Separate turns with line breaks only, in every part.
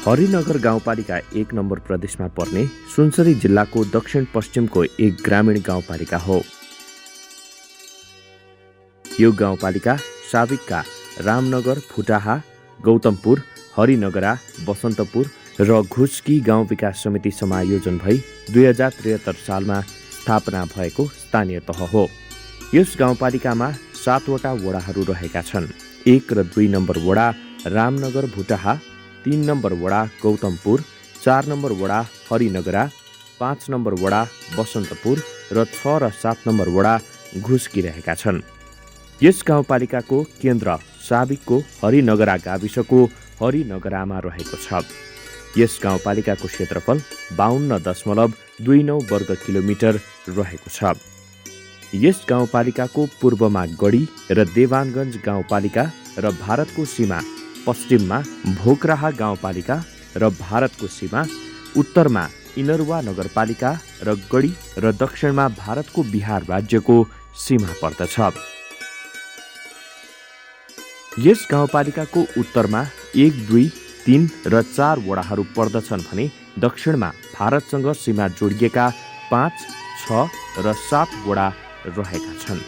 हरिनगर गाउँपालिका 1 नम्बर प्रदेशमा पर्ने सुनसरी जिल्लाको दक्षिण पश्चिमको एक ग्रामीण गाउँपालिका हो। यो गाउँपालिका साबिकका रामनगर, फुटाहा, गौतमपुर, हरिनगरा, बसन्तपुर र घुस्की गाउँ विकास समिति समायोजन भई 2073 सालमा स्थापना भएको स्थानीय तह हो। यस गाउँपालिकामा 7 वटा वडाहरू रहेका छन्। 1 र 2 नम्बर वडा रामनगर, भुटाहा, 3 नम्बर वडा गौतमपुर, 4 नम्बर वडा हरिनगरा, 5 नम्बर वडा बसन्तपुर र 6 र 7 नम्बर वडा घुस्की रहेका छन्। यस गाउँपालिकाको केन्द्र साबिकको हरिनगरा गाविसको हरिनगरामा रहेको छ। यस गाउँपालिकाको क्षेत्रफल 52.29 वर्ग किलोमिटर रहेको छ। यस गाउँपालिकाको पूर्वमा गढी र देवानगञ्ज गाउँपालिका र भारतको सीमा पश्चिममा भोकराहा गाउँपालिका र भारतको सीमा उत्तरमा इनरुवा नगरपालिका र गढी र दक्षिणमा भारतको बिहार राज्यको सीमा पर्दछ। यस गाउँपालिकाको उत्तरमा 1, 2, 3 र 4 वडाहरू पर्दछन् भने दक्षिणमा भारतसँग सीमा जोडिएका 5, 6 र 7 वडा रहेका छन्।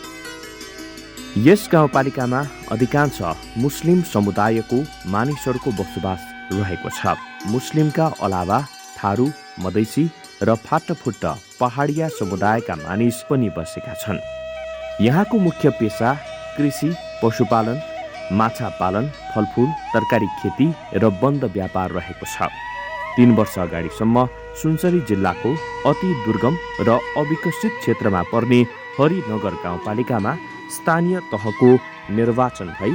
यस गाउँपालिकामा अधिकांश मुस्लिम समुदायको मानिसहरूको बसोबास रहेको छ। मुस्लिमका अलावा थारू, मधेसी र फाटफुट्ट पहाडिया समुदायका मानिस पनि बसेका छन्। यहाँको मुख्य पेसा कृषि, पशुपालन, माछा पालन, फलफुल, तरकारी खेती र बन्द व्यापार रहेको छ। 3 वर्ष अगाडिसम्म सुनसरी जिल्लाको अति दुर्गम र अविकसित क्षेत्रमा पर्ने हरिनगर गाउँपालिकामा स्थानीय तहको निर्वाचन भई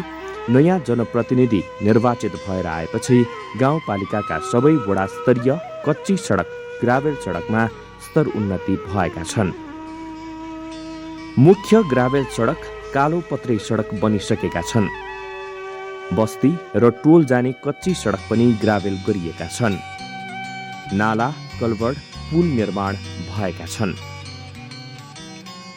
नयाँ जनप्रतिनिधि निर्वाचित भएर आएपछि गाउँपालिकाका सबै वडा स्तरीय कच्ची सडक, ग्राभेल सडकमा स्तर उन्नति भएका छन्। मुख्य ग्राभेल सडक कालोपत्रे सडक बनिसकेका छन्। बस्ती र टोल जाने कच्ची सडक पनि ग्राभेल गरिएका छन्। नाला, कलभर्ट, पुल निर्माण भएका छन्।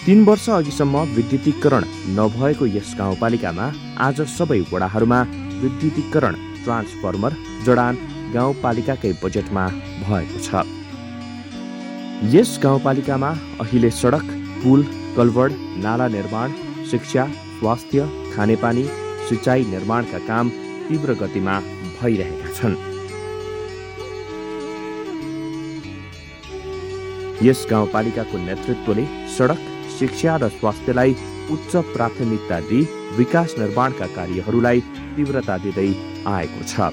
3 वर्ष अघिसम्म विद्युतीकरण नभएको यस गाउँपालिकामा आज सबै वडाहरूमा विद्युतीकरण, ट्रान्सफर्मर जडान गाउँपालिकाकै बजेटमा भएको छ। यस गाउँपालिकामा अहिले सडक, पुल, कलभर्ट, नाला निर्माण, शिक्षा, स्वास्थ्य, खानेपानी, सिँचाइ निर्माणका काम तीव्र गतिमा भइरहेका छन्। यस गाउँपालिकाको नेतृत्वले सडक, शिक्षा र स्वास्थ्यलाई उच्च प्राथमिकता दिई विकास निर्माणका कार्यहरूलाई तीव्रता दिँदै आएको छ।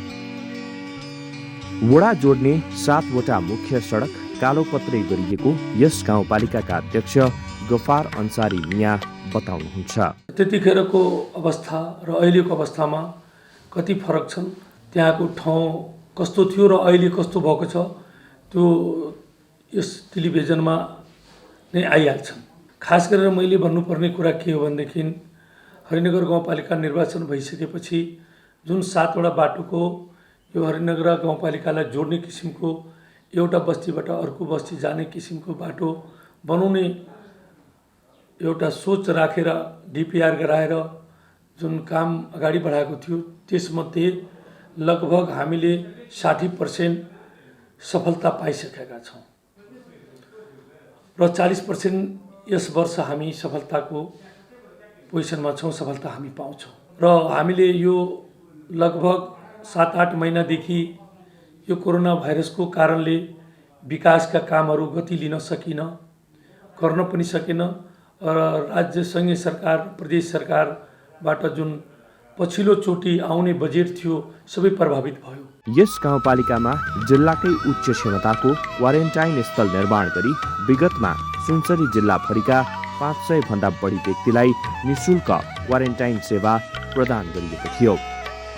वडा जोड्ने 7 वटा मुख्य सडक कालोपत्रे गरिएको यस गाउँपालिकाका अध्यक्ष गफार अन्सारी मिया बताउनुहुन्छ।
त्यतिखेरको अवस्था र अहिलेको अवस्थामा कति फरक छन्, त्यहाँको ठाउँ कस्तो थियो र अहिले कस्तो भएको छ, त्यो यस टेलिभिजनमा नै आइहाल्छन्। खास गरेर मैले भन्नुपर्ने कुरा के हो भनेदेखि हरिनगर गाउँपालिका निर्वाचन भइसकेपछि जुन 7 वटा बाटोको यो हरिनगर गाउँपालिकालाई जोड्ने किसिमको एउटा बस्तीबाट अर्को बस्ती जाने किसिमको बाटो बनाउने एउटा सोच राखेर डिपिआर गराएर जुन काम अगाडि बढाएको थियो, त्यसमध्ये लगभग हामीले 60% सफलता पाइसकेका छौँ र 40% यस वर्ष हामी सफलताको पोजिसनमा छौँ, सफलता हामी पाउँछौँ। र हामीले यो लगभग 7-8 महिनादेखि यो कोरोना भाइरसको कारणले विकासका कामहरू गति लिन सकिन, गर्न पनि सकेन र राज्य सङ्घीय सरकार, प्रदेश सरकारबाट जुन पछिल्लो चोटि आउने बजेट थियो सबै प्रभावित भयो।
यस गाउँपालिकामा जिल्लाकै उच्च क्षमताको क्वारेन्टाइन स्थल निर्माण गरी विगतमा सुनसरी जिल्लाभरिका 500 भन्दा बढी व्यक्तिलाई निःशुल्क क्वारेन्टाइन सेवा प्रदान गरिएको थियो।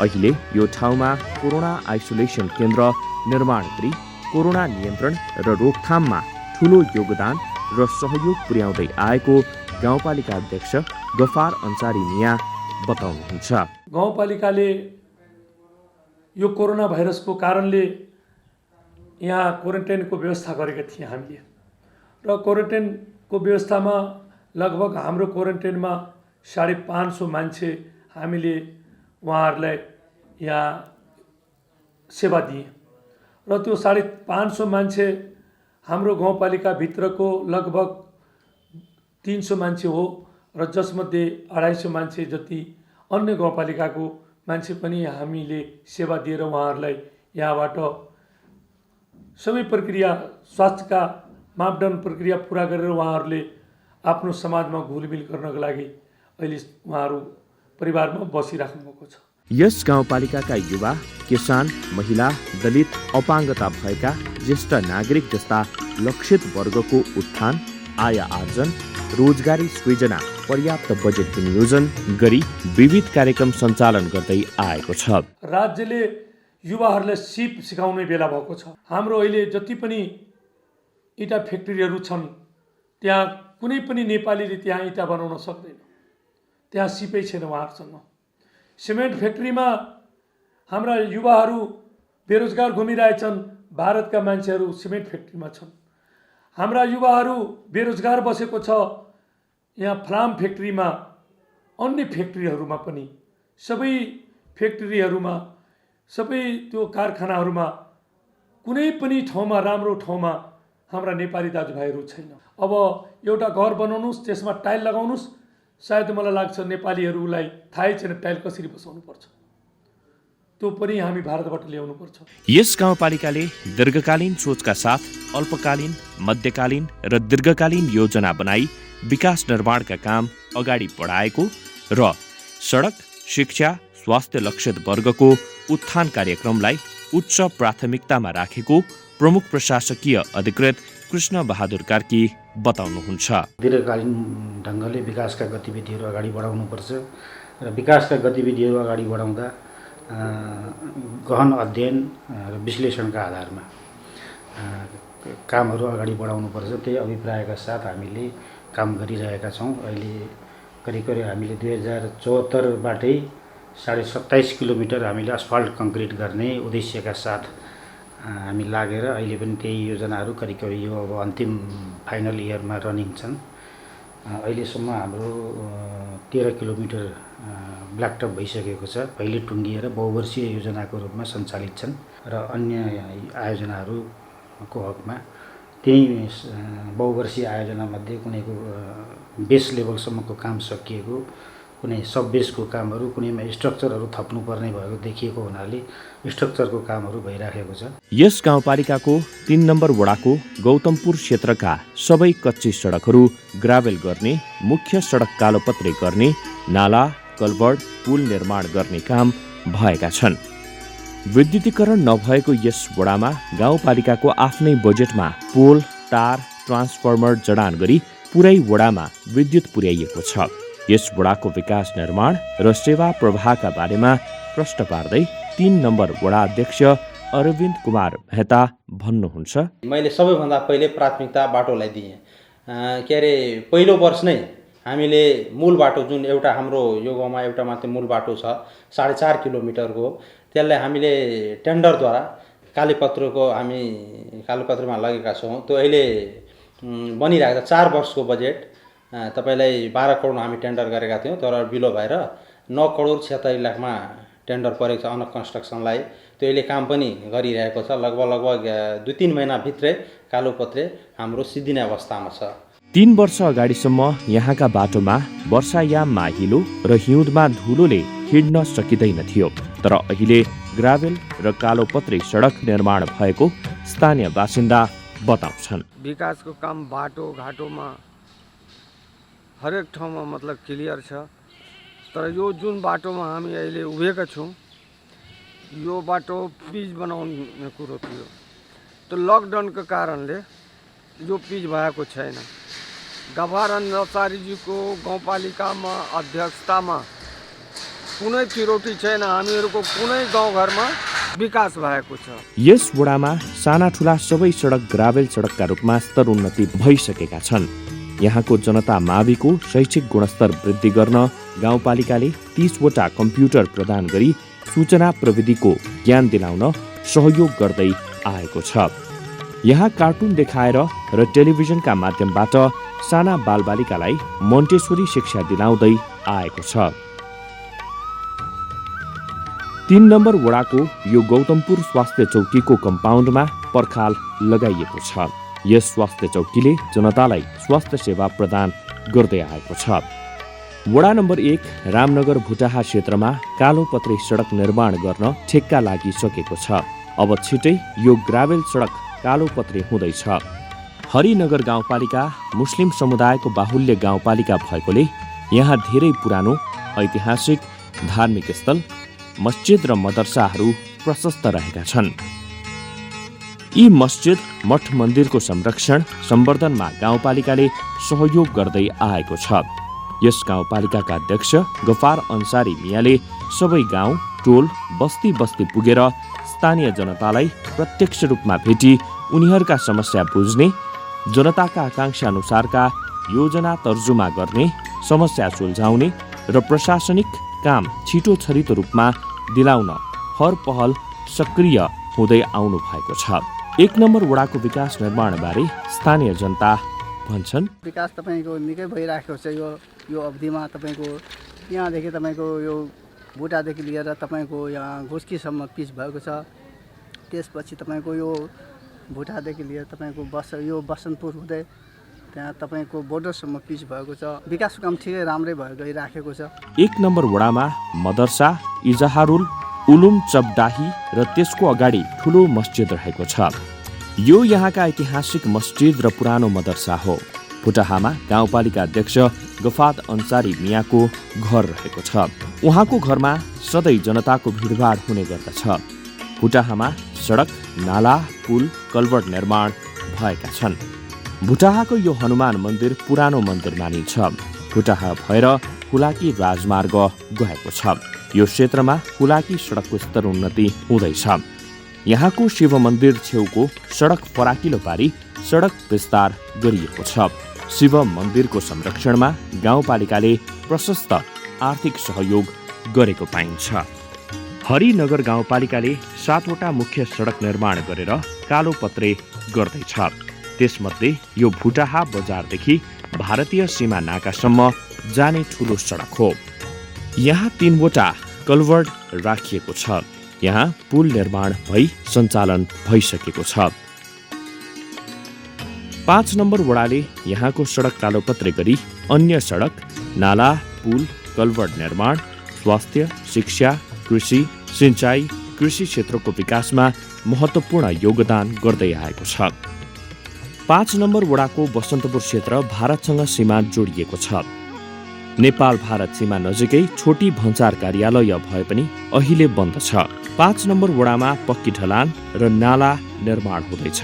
अहिले यो ठाउँमा कोरोना आइसोलेसन केन्द्र निर्माण गरी कोरोना नियन्त्रण र रोकथाममा ठूलो योगदान र सहयोग पुर्याउँदै आएको गाउँपालिका अध्यक्ष गफार अन्सारी मिया बताउनुहुन्छ।
गाउँपालिकाले यो कोरोना भाइरसको कारणले यहाँ क्वारेन्टाइनको व्यवस्था गरेका थियौँ हामीले, र क्वारेन्टाइनको व्यवस्थामा लगभग हाम्रो क्वारेन्टाइनमा 550 मान्छे हामीले उहाँहरूलाई यहाँ सेवा दिए र त्यो 550 मान्छे हाम्रो गाउँपालिकाभित्रको लगभग 300 मान्छे हो र जसमध्ये 250 मान्छे जति अन्य गाउँपालिकाको मान्छे पनि हामीले सेवा दिएर उहाँहरूलाई यहाँबाट सबै प्रक्रिया स्वास्थ्यका मापदण्ड प्रक्रिया पुरा गरेर उहाँहरूले आफ्नो समाजमा घुलमिल गर्नको लागि अहिले उहाँहरू परिवारमा बसिराख्नु भएको छ।
यस गाउँपालिकाका युवा, किसान, महिला, दलित, अपाङ्गता भएका ज्येष्ठ नागरिक जस्ता लक्षित वर्गको उत्थान, आय आर्जन, रोजगारी सृजना, पर्याप्त बजेट विनियोजन गरी विविध कार्यक्रम सञ्चालन गर्दै आएको छ।
राज्यले युवाहरूलाई सिप सिकाउने बेला भएको छ। हाम्रो अहिले जति पनि इँटा फ्याक्ट्रीहरू छन् त्यहाँ कुनै पनि नेपालीले त्यहाँ इँटा बनाउन सक्दैन, त्यहाँ सिपै छैन उहाँहरूसँग। सिमेन्ट फ्याक्ट्रीमा हाम्रा युवाहरू बेरोजगार घुमिरहेछन्, भारतका मान्छेहरू सिमेन्ट फ्याक्ट्रीमा छन्। हाम्रा युवाहरू बेरोजगार बसेको छ यहाँ फलाम फ्याक्ट्रीमा, अन्य फ्याक्ट्रीहरूमा पनि, सबै फ्याक्ट्रीहरूमा, सबै त्यो कारखानाहरूमा कुनै पनि ठाउँमा राम्रो ठाउँमा हाम्रा नेपाली दाजुभाइहरू छैन। अब एउटा घर बनाउनुहोस्, त्यसमा टाइल लगाउनुहोस्, सायद मलाई लाग्छ नेपालीहरूलाई थाहै छैन टाइल कसरी बसाउनु पर्छ। त्यो पनि हामी भारतबाट ल्याउनु पर्छ।
यस गाउँपालिकाले दीर्घकालीन सोचका साथ अल्पकालीन, मध्यकालीन र दीर्घकालीन योजना बनाई विकास निर्माणका काम अगाडि बढाएको र सडक, शिक्षा, स्वास्थ्य लक्षित वर्गको उत्थान कार्यक्रमलाई उच्च प्राथमिकतामा राखेको प्रमुख प्रशासकीय अधिकृत कृष्ण बहादुर कार्की बताउनुहुन्छ।
दीर्घकालीन ढङ्गले विकासका गतिविधिहरू अगाडि बढाउनुपर्छ र विकासका गतिविधिहरू अगाडि बढाउँदा गहन अध्ययन र विश्लेषणका आधारमा कामहरू अगाडि बढाउनुपर्छ। त्यही अभिप्रायका साथ हामीले काम गरिरहेका छौँ। अहिले करिब हामीले 2074बाटै 27.5 किलोमिटर हामीले अस्फाल्ट कङ्क्रिट गर्ने उद्देश्यका साथ हामी लागेर अहिले पनि त्यही योजनाहरू करिब यो अब अन्तिम फाइनल इयरमा रनिङ छन्। अहिलेसम्म हाम्रो 13 किलोमिटर ब्ल्याकटप भइसकेको छ। पहिले टुङ्गिएर बहुवर्षीय योजनाको रूपमा सञ्चालित छन् र अन्य आयोजनाहरूको हकमा त्यही बहुवर्षीय आयोजनामध्ये कुनैको बेस लेभलसम्मको काम सकिएको, कुनै सब बेसको कामहरू कुनैमा स्ट्रक्चरहरू थप्नुपर्ने भएको देखिएको हुनाले स्ट्रक्चरको कामहरू भइराखेको छ।
यस गाउँपालिकाको 3 नम्बर वडाको गौतमपुर क्षेत्रका सबै कच्ची सडकहरू ग्राभेल गर्ने, मुख्य सडक कालोपत्रे गर्ने, नाला, कल्भर्ट, पुल निर्माण गर्ने काम भएका छन्। विद्युतीकरण नभएको यस वडामा गाउँपालिकाको आफ्नै बजेटमा पोल, तार, ट्रान्सफर्मर जडान गरी पुरै वडामा विद्युत पुर्याइएको छ। यस वडाको विकास निर्माण र सेवा प्रवाहका बारेमा प्रश्न पार्दै 3 नम्बर वडा अध्यक्ष अरविन्द कुमार मेहता भन्नुहुन्छ।
मैले सबैभन्दा पहिले प्राथमिकता बाटोलाई दिएँ। के अरे पहिलो वर्ष नै हामीले मूल बाटो जुन एउटा हाम्रो यो गाउँमा एउटा मात्रै मूल बाटो छ 4.5 किलोमिटरको, त्यसलाई हामीले टेन्डरद्वारा कालीपत्रमा लगेका छौँ। त्यो अहिले बनिरहेको छ। 4 वर्षको बजेट तपाईलाई 12 करोड हामी टेन्डर गरेका थियौँ, तर बिलो भएर 9 करोड 76 लाखमा टेन्डर परेको छ अन कन्स्ट्रक्सनलाई। त्यो अहिले काम पनि गरिरहेको छ। लगभग 2-3 महिनाभित्रै कालोपत्रे हाम्रो सिद्धिने अवस्थामा छ।
3 वर्ष अगाडिसम्म यहाँका बाटोमा वर्षायाममा हिलो र हिउँदमा धुलोले हिँड्न सकिँदैन थियो, तर अहिले ग्राभेल र कालोपत्रे सडक निर्माण भएको स्थानीय बासिन्दा बताउँछन्।
विकासको काम बाटो घाटोमा हरेक ठाउँमा मतलब क्लियर छ, तर यो जुन बाटोमा हामी अहिले उभिएका छौँ यो बाटो पिच बनाउने कुरो थियो। त्यो लकडाउनको कारणले यो पिच भएको छैन। गभर्नर नचारीजीको गाउँपालिकामा अध्यक्षतामा कुनै फिरोटी छैन। हामीहरूको कुनै गाउँघरमा विकास भएको छ।
यस वडामा साना ठुला सबै सडक ग्राभेल सडकका रूपमा स्तरोन्नति भइसकेका छन्। यहाँको जनता माविको शैक्षिक गुणस्तर वृद्धि गर्न गाउँपालिकाले 30 वटा कम्प्युटर प्रदान गरी सूचना प्रविधिको ज्ञान दिलाउन सहयोग गर्दै आएको छ। यहाँ कार्टुन देखाएर र टेलिभिजनका माध्यमबाट साना बालबालिकालाई मोन्टेसोरी शिक्षा दिलाउँदै आएको छ। 3 नम्बर वडाको यो गौतमपुर स्वास्थ्य चौकीको कम्पाउन्डमा पर्खाल लगाइएको छ। यस स्वास्थ्य चौकीले जनतालाई स्वास्थ्य सेवा प्रदान गर्दै आएको छ। वडा नम्बर 1 रामनगर भुटाहा क्षेत्रमा कालोपत्रे सडक निर्माण गर्न ठेक्का लागिसकेको छ। अब छिटै यो ग्राभेल सडक कालोपत्रे हुँदैछ। हरिनगर गाउँपालिका मुस्लिम समुदायको बाहुल्य गाउँपालिका भएकोले यहाँ धेरै पुरानो ऐतिहासिक धार्मिक स्थल, मस्जिद र मदरसाहरू प्रशस्त रहेका छन्। यी मस्जिद मठ मन्दिरको संरक्षण सम्वर्धनमा गाउँपालिकाले सहयोग गर्दै आएको छ। यस गाउँपालिकाका अध्यक्ष गफार अन्सारी मियाले सबै गाउँ, टोल, बस्ती बस्ती पुगेर स्थानीय जनतालाई प्रत्यक्ष रूपमा भेटी उनीहरूका समस्या बुझ्ने, जनताका आकांक्षा अनुसारका योजना तर्जुमा गर्ने, समस्या सुल्झाउने र प्रशासनिक काम छिटो छरितो रूपमा दिलाउन हर पहल सक्रिय हुँदै आउनु भएको छ। 1 नम्बर वडाको विकास निर्माणबारे स्थानीय जनता भन्छन्,
विकास तपाईँको निकै भइरहेको छ। यो अवधिमा तपाईँको यहाँदेखि तपाईँको यो बुटादेखि लिएर तपाईँको यहाँ घुस्कीसम्म पिच भएको छ। त्यसपछि तपाईँको यो भुटादेखि लिएर तपाईँको यो बसन्तपुर हुँदै त्यहाँ तपाईँको बोर्डरसम्म पिच भएको छ। विकासको काम ठिकै राम्रै भएर गइराखेको छ।
1 नम्बर वडामा मदरसा इजहारुल उलुम चबडाही र त्यसको अगाडि ठुलो मस्जिद रहेको छ। यो यहाँका ऐतिहासिक मस्जिद र पुरानो मदरसा हो। फुटाहामा गाउँपालिका अध्यक्ष गफात अन्सारी मियाको घर रहेको छ। उहाँको घरमा सधैँ जनताको भिडभाड हुने गर्दछ। फुटाहामा सडक, नाला, पुल, कल्भर्ट निर्माण भएका छन्। भुटाहाको यो हनुमान मन्दिर पुरानो मन्दिर मानिन्छ। फुटाहा भएर हुलाकी राजमार्ग गएको छ। यो क्षेत्रमा हुलाकी सडकको स्तर उन्नति हुँदैछ। यहाँको शिव मन्दिर छेउको सडक फराकिलो पारी सडक विस्तार गरिएको छ। शिव मन्दिरको संरक्षणमा गाउँपालिकाले प्रशस्त आर्थिक सहयोग गरेको पाइन्छ। हरिनगर गाउँपालिकाले 7वटा मुख्य सडक निर्माण गरेर कालोपत्रे गर्दैछ। त्यसमध्ये यो भुटाहा बजारदेखि भारतीय सीमा नाकासम्म जाने ठुलो सडक हो। यहाँ 3वटा कल्भर्ट राखिएको छ। यहाँ पुल निर्माण भई सञ्चालन भइसकेको छ। 5 नम्बर वडाले यहाँको सडक कालोपत्रे गरी अन्य सडक, नाला, पुल, कल्भर्ट निर्माण, स्वास्थ्य, शिक्षा, कृषि, सिंचाई, कृषि क्षेत्रको विकासमा महत्त्वपूर्ण योगदान गर्दै आएको छ। 5 नम्बर वडाको बसन्तपुर क्षेत्र भारतसँग सीमा जोडिएको छ। नेपाल भारत सीमा नजिकै छोटी भन्सार कार्यालय भए पनि अहिले बन्द छ। 5 नम्बर वडामा पक्की ढलान र नाला निर्माण हुँदैछ।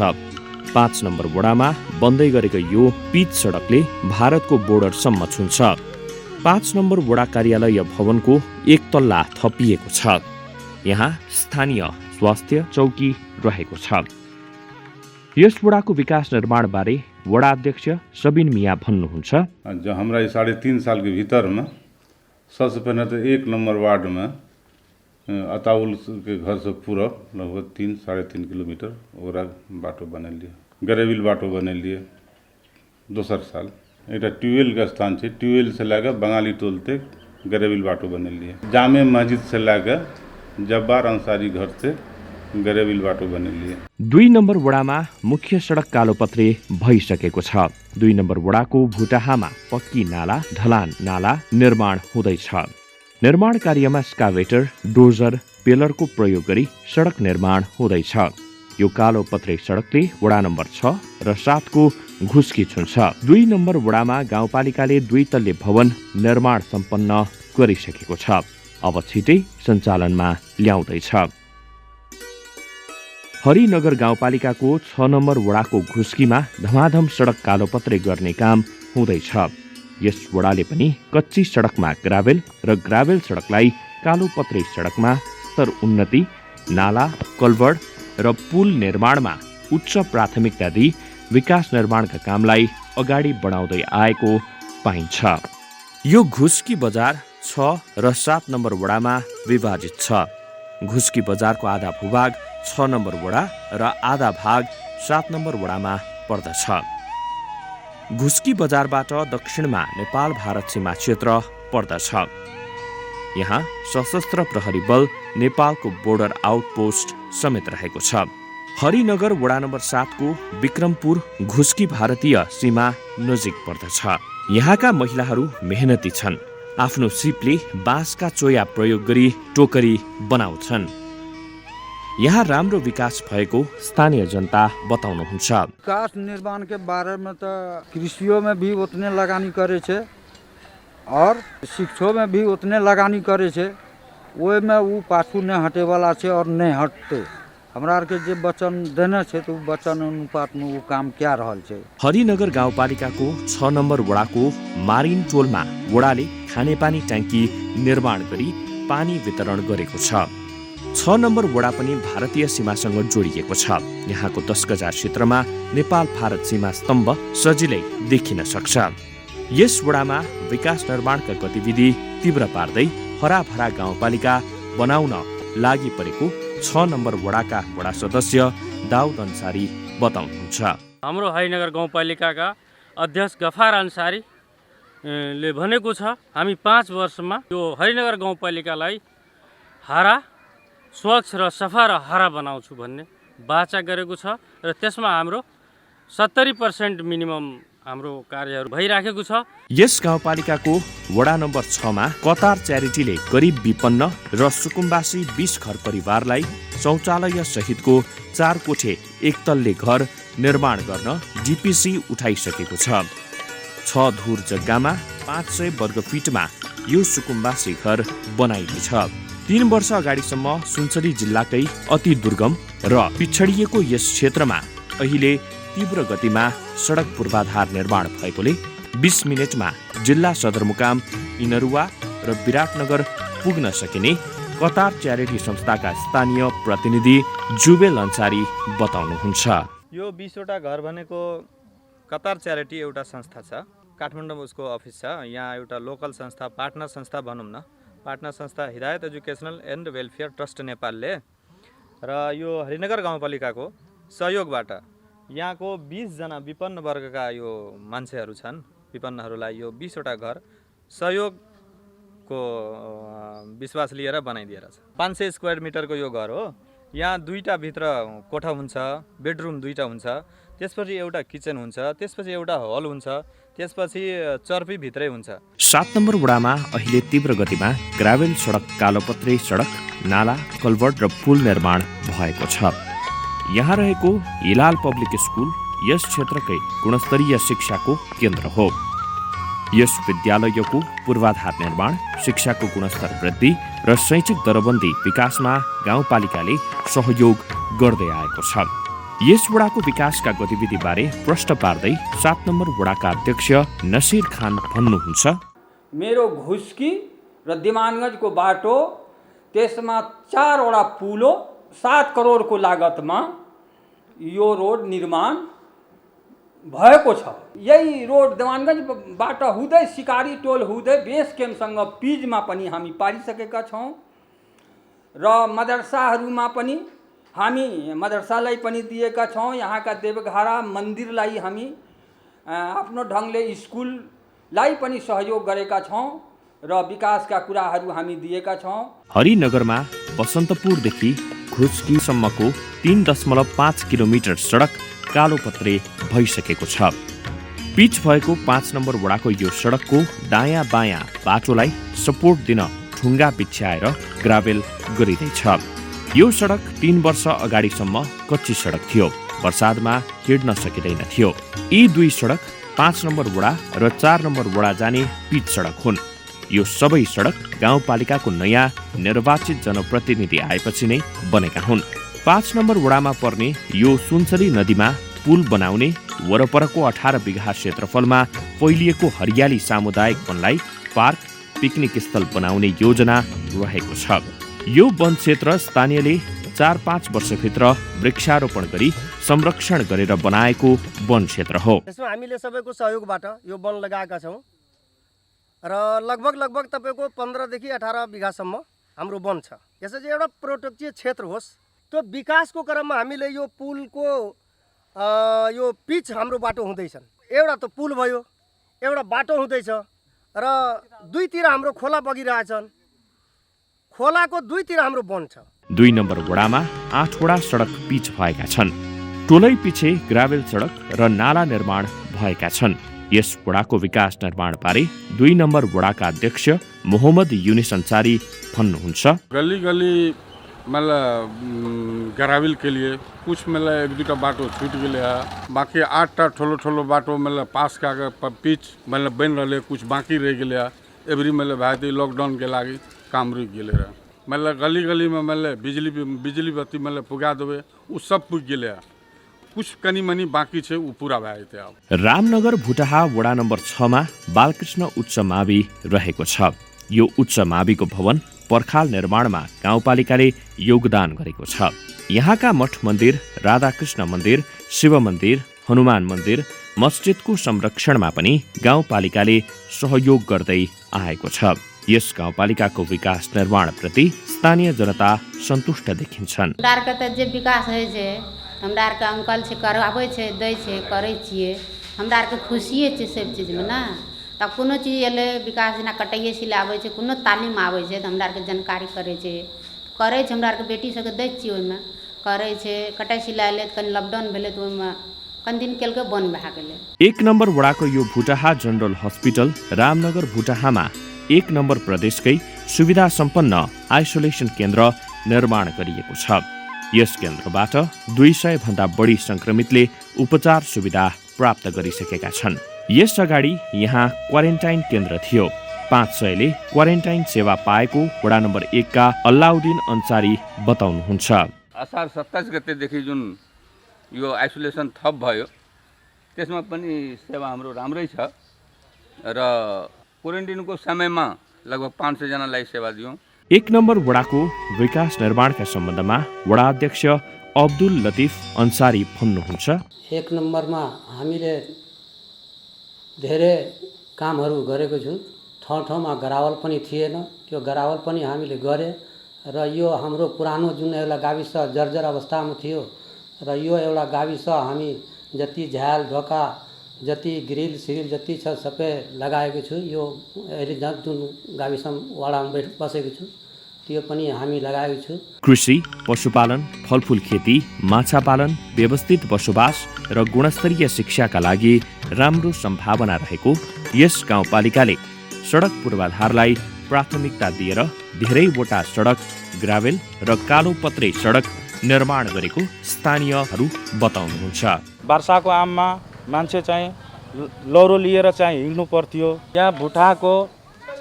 5 नम्बर वडामा बन्दै गरेको यो पिच सडकले भारतको बोर्डरसम्म छुन्छ। 5 नम्बर वडा कार्यालय भवनको 1 तल्ला थपिएको छ। यहाँ स्थानीय स्वास्थ्य चौकी रहेको छ। यस वडाको विकास निर्माणबारे वडा अध्यक्ष सबिन मिया भन्नुहुन्छ,
जो हमारा 3.5 साल के भीतर में सबसे पहले तो 1 नंबर वार्ड में अताउल के घर से पूरब लगभग 3-3.5 किलोमीटर ओरा बाटो बनलिए, गरेबिल बाटो बनलिए। दोसर साल एक ट्यूबवेल का स्थान है, ट्यूबवेल से लाकर बंगाली टोल तक गरेबिल बाटो बनलिए। जामे मस्जिद से लाकर जब्बार अंसारी घर से गरेबिल बाटो बनलिए।
2 नम्बर वडामा मुख्य सडक कालोपत्रे भइसकेको छ। 2 नम्बर वडाको भुटाहामा पक्की नाला, ढलान नाला निर्माण हुँदैछ। निर्माण कार्यमा स्काभेटर, डोजर, पेलरको प्रयोग गरी सडक निर्माण हुँदैछ। यो कालोपत्रे सडकले वडा नम्बर 6 र 7 को घुस्की छुन्छ। 2 नम्बर वडामा गाउँपालिकाले 2 तल्ले भवन निर्माण सम्पन्न गरिसकेको छ। अब छिटै सञ्चालनमा ल्याउँदैछ। हरिनगर गाउँपालिकाको 6 नम्बर वडाको घुस्कीमा धमाधम सडक कालोपत्रे गर्ने काम हुँदैछ। यस वडाले पनि कच्ची सडकमा ग्राभेल र ग्राभेल सडकलाई कालोपत्रे सडकमा स्तर उन्नति, नाला, कल्भर्ट र पुल निर्माणमा उच्च प्राथमिकता दिई विकास निर्माणका कामलाई अगाडि बढाउँदै आएको पाइन्छ। यो घुस्की बजार 6 र 7 नम्बर वडामा विभाजित छ। घुस्की बजारको आधा भूभाग 6 नम्बर वडा र आधा भाग 7 नम्बर वडामा पर्दछ। घुस्की बजारबाट दक्षिणमा नेपाल भारत सीमा क्षेत्र पर्दछ। यहाँ सशस्त्र प्रहरी बल नेपालको बोर्डर आउटपोस्ट समेत रहेको छ। हरिनगर वडा नम्बर 7 को विक्रमपुर घुस्की भारतीय सीमा नजिक पर्दछ। यहाँका महिलाहरू मेहनती छन्। आफ्नो सिपले बाँसका चोया प्रयोग गरी टोकरी बनाउँछन्। यहाँ राम्रो विकास भएको स्थानीय जनता बताउनुहुन्छ।
विकास निर्माण के बारे में तो कृषियों में भी उतने लगानी करे छे और शिक्षों में भी उतने लगानी करे छे। ओहि में वो पाछू नहीं हटे वाला छे और नहीं हटते। हमरा आर के जे वचन देने छे तो वचन अनुपात में वो काम क्या रहल छे।
हरिनगर गाउँपालिकाको 6 नम्बर वडाको मारिन टोलमा वडाले खानेपानी ट्याङ्की निर्माण गरी पानी वितरण गरेको छ। 6 नम्बर वडा पनि भारतीय सीमासँग जोडिएको छ। यहाँको 10 गजा क्षेत्रमा नेपाल भारत सीमा स्तम्भ सजिलै देखिन सक्छ। यस वडामा विकास निर्माणका गतिविधि तीव्र पार्दै हराभरा गाउँपालिका बनाउन लागि परेको 6 नम्बर वडाका वडा सदस्य दाउद अन्सारी बताउनुहुन्छ।
हाम्रो हरिनगर गाउँपालिकाका अध्यक्ष गफार अन्सारी ले भनेको छ हामी 5 वर्षमा यो हरिनगर गाउँपालिकालाई हरा स्वच्छ र सफा र हरा बनाउँछु भन्ने वाचा गरेको छ र त्यसमा हाम्रो 70% मिनिमम हाम्रो कार्यहरू भइराखेको छ।
यस गाउँपालिकाको वडा नम्बर 6 मा कतार च्यारिटीले गरिब विपन्न र सुकुम्बासी 20 घर परिवारलाई शौचालय सहितको 4 कोठे एकतल्ले घर निर्माण गर्न डिपिसी उठाइसकेको छ। 6 धुर जग्गामा 500 वर्ग फिटमा यो सुकुम्बासी घर बनाइनेछ। 3 वर्ष अगाडिसम्म सुनसरी जिल्लाकै अति दुर्गम र पिछडिएको यस क्षेत्रमा अहिले तीव्र गतिमा सडक पूर्वाधार निर्माण भएकोले 20 मिनेटमा जिल्ला सदरमुकाम इनरुवा र विराटनगर पुग्न सकिने कतार च्यारिटी संस्थाका स्थानीय प्रतिनिधि जुबेल अन्सारी बताउनुहुन्छ।
यो 20 वटा घर भनेको कतार च्यारिटी एउटा संस्था छ। काठमाडौँमा उसको अफिस छ। यहाँ एउटा लोकल संस्था पार्टनर संस्था भनौँ न, पार्टनर संस्था हिदायत एजुकेसनल एन्ड वेलफेयर ट्रस्ट नेपालले र यो हरिनगर गाउँपालिकाको सहयोगबाट यहाँको 20 जना विपन्न वर्गका यो मान्छेहरू छन्। विपन्नहरूलाई यो 20 वटा घर सहयोगको विश्वास लिएर बनाइदिएर छ। 500 स्क्वायर मिटरको यो घर हो। यहाँ 2टा भित्र कोठा हुन्छ, बेडरुम 2टा हुन्छ, त्यसपछि एउटा किचन हुन्छ, त्यसपछि एउटा हल हुन्छ, त्यसपछि चर्पी भित्रै हुन्छ।
7 नम्बर वडामा अहिले तीव्र गतिमा ग्राभेल सडक, कालोपत्रे सडक, नाला, कल्भर्ट र पुल निर्माण भएको छ। यहाँ रहेको हिलाल पब्लिक स्कुल यस क्षेत्रकै गुणस्तरीय शिक्षाको केन्द्र हो। यस विद्यालयको पूर्वाधार निर्माण, शिक्षाको गुणस्तर वृद्धि र शैक्षिक दरबन्दी विकासमा गाउँपालिकाले सहयोग गर्दै आएको छ। यस वडाको विकासका गतिविधिबारे प्रश्न पार्दै 7 नम्बर वडाका अध्यक्ष नसिर खान भन्नुहुन्छ।
मेरो घुस्की र दिमानगञ्जको बाटो, त्यसमा 4 वटा पुलो 7 करोडको लागतमा यो रोड निर्माण भएको छ। यही रोड दिमानगञ्जबाट हुँदै सिकारी टोल हुँदै बेस क्याम्पसँग पिजमा पनि हामी पारिसकेका छौँ र मदरसाहरूमा पनि हामी मदरसालाई पनि दिएका छौँ। यहाँका देवघारा मन्दिरलाई हामी आफ्नो ढङ्गले स्कुललाई पनि सहयोग गरेका छौँ र विकासका कुराहरू हामी दिएका छौँ।
हरिनगरमा बसन्तपुरदेखि घुस्कीसम्मको 3.5 किलोमिटर सडक कालोपत्रे भइसकेको छ। पिच भएको 5 नम्बर वडाको यो सडकको दायाँ बायाँ बाटोलाई सपोर्ट दिन ढुङ्गा बिछ्याएर ग्राभेल गरिँदैछ। यो सडक 3 वर्ष अगाडिसम्म कच्ची सडक थियो। बर्सातमा हिँड्न सकिँदैन थियो। यी 2 सडक 5 नम्बर वडा र 4 नम्बर वडा जाने पिच सडक हुन्। यो सबै सडक गाउँपालिकाको नयाँ निर्वाचित जनप्रतिनिधि आएपछि नै बनेका हुन्। 5 नम्बर वडामा पर्ने यो सुनसरी नदीमा पुल बनाउने वरपरको 18 बिघा क्षेत्रफलमा फैलिएको हरियाली सामुदायिक वनलाई पार्क, पिकनिक स्थल बनाउने योजना रहेको छ। यो वन क्षेत्र स्थानीयले 4-5 वर्षभित्र वृक्षारोपण गरी संरक्षण गरेर बनाएको वन क्षेत्र हो।
यसमा हामीले सबैको सहयोगबाट यो वन लगाएका छौँ र लगभग तपाईको 15 देखि 18 बिघासम्म हाम्रो वन छ। यसो चाहिँ एउटा प्रोटेक्टिभ क्षेत्र होस्। त्यो विकासको क्रममा हामीले यो पुलको यो पिच हाम्रो बाटो हुँदैछन्। एउटा त पुल भयो, एउटा बाटो हुँदैछ र दुईतिर हाम्रो खोला बगिरहेछन्। खोलाको दुईतिर हाम्रो वन छ।
2 नम्बर वडामा 8 वटा सडक पिच भएका छन्। टोलै पछि ग्राभेल सडक र नाला निर्माण भएका छन्। यस वडाको विकास निर्माण बारे 2 नम्बर वडाका अध्यक्ष मोहम्मद युनिस अंसारी भन्नुहुन्छ।
गली गली मतलब ग्रावेल के लिए कुछ मतलब 1-2 बाटो छूट गए है, बाकी 8 ठोलो बाटो मतलब पास का पिच मतलब बन रहे, कुछ बाकी रह गए है। एवरी मतलब भाई लॉकडाउन के लागी काम रुक गए रहे, मतलब गली गली में मतलब बिजली बत्ती मतलब पुगा देवे उ सब पुग गए है, कुछ कनी मनी बाँकी छे उ पूरा भए थे। अब
रामनगर भुटाहा वडा नम्बर 6 मा बालकृष्ण उच्च मावि रहेको छ। यो उच्च माविको भवन पर्खाल निर्माणमा गाउँपालिकाले योगदान गरेको छ। यहाँका मठ मन्दिर, राधाकृष्ण मन्दिर, शिव मन्दिर, हनुमान मन्दिर, मस्जिदको संरक्षणमा पनि गाउँपालिकाले सहयोग गर्दै आएको छ। यस गाउँपालिकाको विकास निर्माणप्रति स्थानीय जनता सन्तुष्ट देखिन्छन्।
हमरा आरके त जे विकास होइ छै हमरा आरके अंकल छै कराबै छै, दै छै, करै छियै। हमरा आरके खुशिये छै सब चीजमे ना। तब कोनो चीज एलै विकास जेना कटाइए सिलाबै छै, कोनो तालीम आबै छै तऽ हमरा आरके जानकारी करै छै। हमरा आरके बेटी सबके दै छियै, ओहिमे करै छै। कटाइ सिलाइ ले कनि लॉकडाउन भेलै तऽ ओहिमे कनि दिन केलकै बन्द भए गेलै।
1 नम्बर वडाको यो भुटाहा जनरल हस्पिटल रामनगर भुटाहामा 1 नम्बर प्रदेशकै सुविधा सम्पन्न आइसोलेसन केन्द्र निर्माण गरिएको छ। यस केन्द्रबाट 200 भन्दा बढी संक्रमितले उपचार सुविधा प्राप्त गरिसकेका छन्। यस अगाडि यहाँ क्वारेन्टाइन केन्द्र थियो। 500ले क्वारेन्टाइन सेवा पाएको वडा नम्बर 1 का अल्लाउद्दिन अन्सारी बताउनुहुन्छ।
असार 27 गतेदेखि जुन यो आइसोलेसन थप भयो त्यसमा पनि सेवा हाम्रो राम्रै छ र क्वारेन्टाइनको समयमा लगभग 500 जनालाई सेवा दियौँ।
1 नम्बर वडाको विकास निर्माणका सम्बन्धमा वडा अध्यक्ष अब्दुल लतिफ अन्सारी भन्नुहुन्छ।
1 नम्बरमा हामीले धेरै कामहरू गरेको छौँ। ठाउँ-ठाउँमा गरावल पनि थिएन, त्यो गरावल पनि हामीले गरे र यो हाम्रो पुरानो जुन एउटा गाविस जर्जर अवस्थामा थियो र यो एउटा गाविस हामी जति झ्याल ढोका जति ग्रिल सिरिल जति छ सबै लगाएको छु। यो अहिले जुन गाविस वडामा बसेको छु त्यो पनि हामी लगाएको छु।
कृषि, पशुपालन, फलफूल खेती, माछा पालन, व्यवस्थित बसोबास र गुणस्तरीय शिक्षाका लागि राम्रो सम्भावना रहेको यस गाउँपालिकाले सडक पूर्वाधारलाई प्राथमिकता दिएर धेरैवटा सडक, ग्राभेल र कालो पत्रे सडक निर्माण गरेको स्थानीयहरू बताउनुहुन्छ।
वर्षाको आममा मान्छे चाहिँ लौरो लिएर चाहिँ हिँड्नु पर्थ्यो। यहाँ भुटाको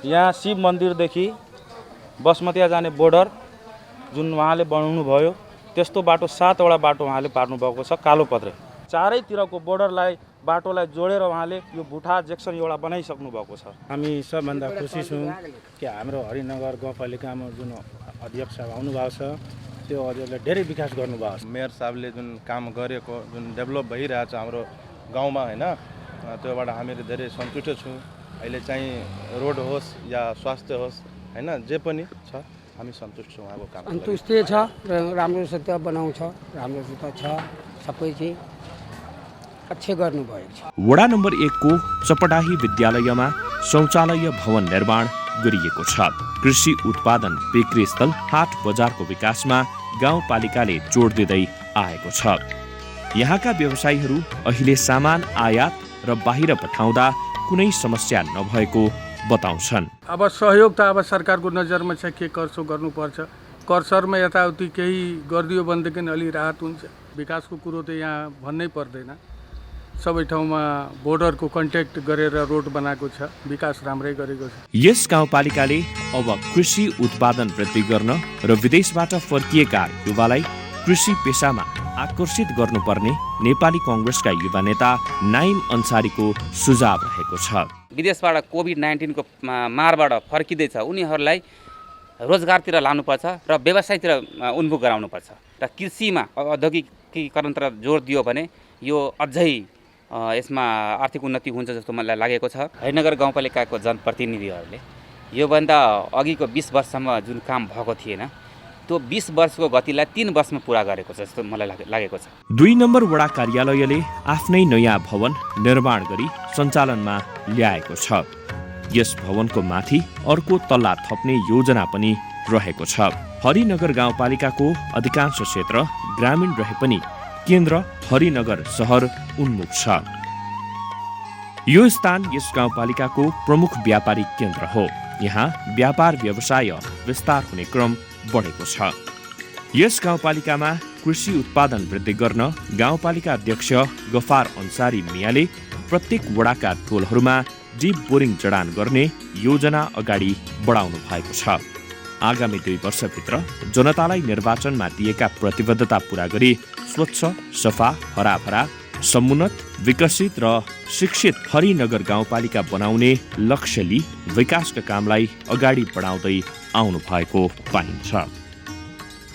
यहाँ शिव मन्दिरदेखि बसमतिया जाने बोर्डर जुन उहाँले बनाउनु भयो त्यस्तो बाटो 7 वटा बाटो उहाँले पार्नु भएको छ। कालो पत्रे चारैतिरको बोर्डरलाई बाटोलाई जोडेर उहाँले यो भुटा जक्सन एउटा बनाइसक्नु भएको छ।
हामी सबभन्दा खुसी छौँ कि हाम्रो हरिनगर गाउँपालिकामा जुन अध्यक्ष आउनुभएको छ त्यो अध्यक्षले धेरै विकास गर्नुभएको छ।
मेयर साहबले जुन काम गरेको जुन डेभलप भइरहेछ हाम्रो गाउँमा हैन, त्योबाट हामीले धेरै सन्तुष्ट छौँ। अहिले चाहिँ रोड होस् या स्वास्थ्य होस् हैन, जे पनि छ हामी सन्तुष्ट छौँ उहाँको काम।
सन्तुष्टि छ र राम्रोसित बनाउँछ, राम्रोसित छ, सबै चाहिँ अच्छे गर्नुभएको छ।
वडा नम्बर 1 को चपडाही विद्यालयमा शौचालय भवन निर्माण गरिएको छ। कृषि उत्पादन बिक्री स्थल, हाट बजारको विकासमा गाउँपालिकाले जोड दिँदै आएको छ। यहाँका व्यवसायीहरू अहिले सामान आयात र बाहिर पठाउँदा कुनै समस्या नभएको बताउँछन्।
अब सहयोग त अब सरकारको नजरमा छ, के कर्सो गर्नुपर्छ। कर्सरमा यताउति केही गरिदियो भनेदेखि अलि राहत हुन्छ। विकासको कुरो त यहाँ भन्नै पर्दैन। सबै ठाउँमा बोर्डरको कन्ट्याक्ट गरेर रोड बनाएको छ, विकास राम्रै गरेको छ।
यस गाउँपालिकाले अब कृषि उत्पादन वृद्धि गर्न र विदेशबाट फर्किएका युवालाई कृषि पेसामा आकर्षित गर्नुपर्ने नेपाली कांग्रेसका युवा नेता नाइम अन्सारीको सुझाव रहेको छ।
विदेशबाट कोभिड-19 को मारबाट फर्किँदैछ उनीहरूलाई रोजगारतिर लानुपर्छ र व्यवसायतिर उन्मुख गराउनुपर्छ र कृषिमा औद्योगिकीकरणतिर जोड दियो भने यो अझै यसमा आर्थिक उन्नति हुन्छ जस्तो मलाई लागेको छ। हरिनगर गाउँपालिकाको जनप्रतिनिधिहरूले योभन्दा अघिको 20 वर्षसम्म जुन काम भएको थिएन त्यो 20 वर्षको गतिलाई 3 वर्षमा पुरा गरेको छ जस्तो मलाई लागेको छ।
2 नम्बर वडा कार्यालयले आफ्नै नयाँ भवन निर्माण गरी सञ्चालनमा ल्याएको छ। यस भवनको माथि अर्को तल्ला थप्ने योजना पनि रहेको छ। हरिनगर गाउँपालिकाको अधिकांश क्षेत्र ग्रामीण रहे पनि केन्द्र हरिनगर सहर उन्मुख छ। यो स्थान यस गाउँपालिकाको प्रमुख व्यापारिक केन्द्र हो। यहाँ व्यापार व्यवसाय विस्तार हुने क्रम बढेको छ। यस गाउँपालिकामा कृषि उत्पादन वृद्धि गर्न गाउँपालिका अध्यक्ष गफार अन्सारी मियाले प्रत्येक वडाका टोलहरूमा डिप बोरिङ जडान गर्ने योजना अगाडि बढाउनु भएको छ। आगामी 2 वर्षभित्र जनतालाई निर्वाचनमा दिएका प्रतिबद्धता पूरा गरी स्वच्छ, सफा, हराभरा, समुन्नत, विकसित र शिक्षित हरिनगर गाउँपालिका बनाउने लक्ष्य लिई विकासका कामलाई अगाडि बढाउँदै आउनु भएको पाइन्छ।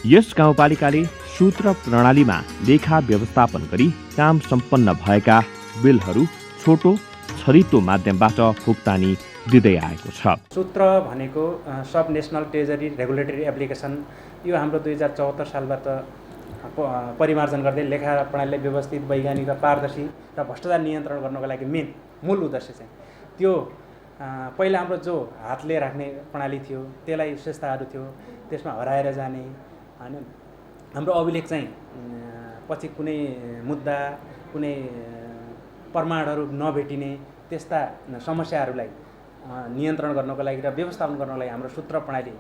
यस गाउँपालिकाले सूत्र प्रणालीमा लेखा व्यवस्थापन गरी काम सम्पन्न भएका बिलहरू छोटो छरितो माध्यमबाट भुक्तानी दिँदै आएको छ।
सूत्र भनेको सब नेसनल ट्रेजरी रेगुलेटरी एप्लिकेसन, यो हाम्रो 2074 सालबाट परिमार्जन गर्दै लेखा प्रणालीलाई व्यवस्थित, वैज्ञानिक र पारदर्शी र भ्रष्टाचार नियन्त्रण गर्नको लागि मूल उद्देश्य चाहिँ त्यो पहिला हाम्रो जो हातले राख्ने प्रणाली थियो त्यसलाई विशेषताहरू थियो, त्यसमा हराएर जाने हैन। हाम्रो अभिलेख चाहिँ पछि कुनै मुद्दा, कुनै प्रमाणहरू नभेटिने त्यस्ता समस्याहरूलाई नियन्त्रण गर्नको लागि र व्यवस्थापन गर्नको लागि हाम्रो सूत्र प्रणाली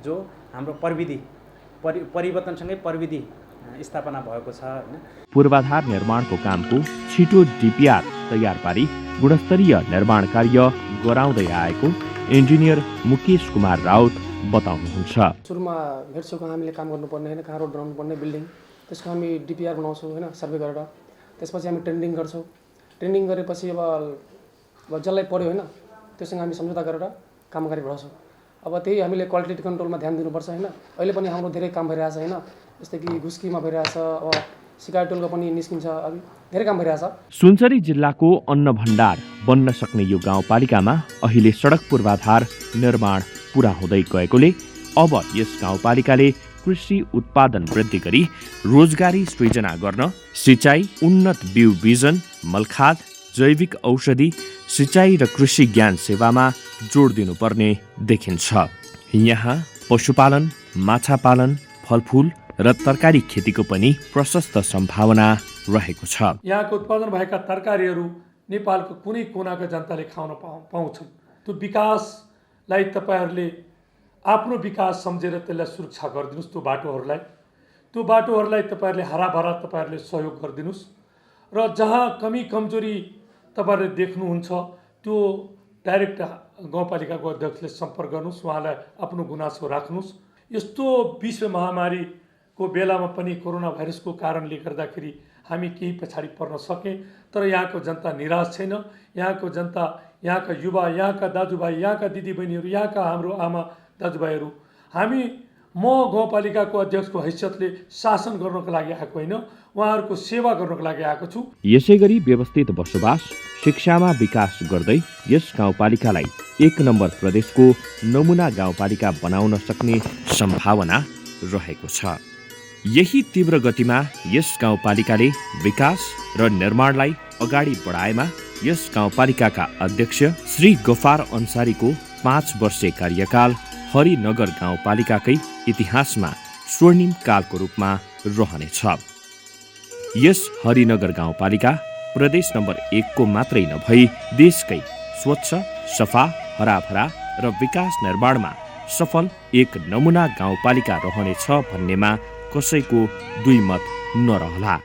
जो हाम्रो परिवर्तनसँगै प्रविधि स्थापना भएको छ हैन।
पूर्वाधार निर्माणको कामको छिटो डिपिआर तयार पारी गुणस्तरीय निर्माण कार्य गराउँदै आएको इन्जिनियर मुकेश कुमार राउत बताउनुहुन्छ।
सुरुमा भेट्छौँ कहाँ हामीले काम गर्नुपर्ने होइन, कहाँ रोड बनाउनु पर्ने बिल्डिङ, त्यसको हामी डिपिआर बनाउँछौँ होइन, सर्वे गरेर। त्यसपछि हामी टेन्डिङ गर्छौँ। टेन्डिङ गरेपछि अब जसलाई पऱ्यो होइन त्योसँग हामी सम्झौता गरेर काम अगाडि बढाउँछौँ। अब त्यही हामीले क्वालिटी कन्ट्रोलमा ध्यान दिनुपर्छ होइन। अहिले पनि हाम्रो धेरै काम भइरहेछ होइन, जस्तै कि घुस्कीमा भइरहेछ, अब सिकाइटोलको पनि निस्किन्छ, अब धेरै काम भइरहेछ।
सुनसरी जिल्लाको अन्न भण्डार बन्न सक्ने यो गाउँपालिकामा अहिले सडक पूर्वाधार निर्माण पूरा हुँदै गएकोले अब यस गाउँपालिकाले कृषि उत्पादन वृद्धि गरी रोजगारी सृजना गर्न सिँचाइ, उन्नत बिउ बिजन, मलखाद, जैविक औषधि, सिँचाइ र कृषि ज्ञान सेवामा जोड दिनुपर्ने देखिन्छ। यहाँ पशुपालन, माछा पालन, फलफूल र तरकारी खेतीको पनि प्रशस्त सम्भावना रहेको छ।
यहाँको उत्पादन भएका तरकारीहरू नेपालको कुनै कुनाका जनताले खान पाउँछन्। त्यो विकासलाई तपाईँहरूले आफ्नो विकास सम्झेर त्यसलाई सुरक्षा गरिदिनुहोस्। त्यो बाटोहरूलाई तपाईँहरूले हराभरा तपाईँहरूले सहयोग गरिदिनुहोस् र जहाँ कमी कमजोरी तपाईँहरूले देख्नुहुन्छ त्यो डाइरेक्ट गाउँपालिकाको अध्यक्षले सम्पर्क गर्नुहोस्, उहाँलाई आफ्नो गुनासो राख्नुहोस्। यस्तो विश्व महामारीको बेलामा पनि कोरोना भाइरसको कारणले गर्दाखेरि हामी केही पछाडि पर्न सकेँ, तर यहाँको जनता निराश छैन। यहाँको जनता, यहाँका युवा, यहाँका दाजुभाइ, यहाँका दिदीबहिनीहरू, यहाँका हाम्रो आमा दाजुभाइहरू, म गाउँपालिकाको अध्यक्षको हैसियतले शासन गर्नको लागि आएको होइन, उहाँहरूको सेवा गर्नको लागि आएको छु।
यसै गरी व्यवस्थित बसोबास, शिक्षामा विकास गर्दै यस गाउँपालिकालाई 1 नम्बर प्रदेशको नमुना गाउँपालिका बनाउन सक्ने सम्भावना रहेको छ। यही तीव्र गतिमा यस गाउँपालिकाले विकास र निर्माणलाई अगाडि बढाएमा यस गाउँपालिकाका अध्यक्ष श्री गफार अन्सारीको 5 वर्षे कार्यकाल हरिनगर गाउँपालिकाकै इतिहासमा स्वर्णिम कालको रूपमा रहनेछ। यस हरिनगर गाउँपालिका प्रदेश नम्बर 1 को मात्रै नभई देशकै स्वच्छ, सफा, हराभरा र विकास निर्माणमा सफल एक नमुना गाउँपालिका रहनेछ भन्नेमा कसैको दुई मत नरहला।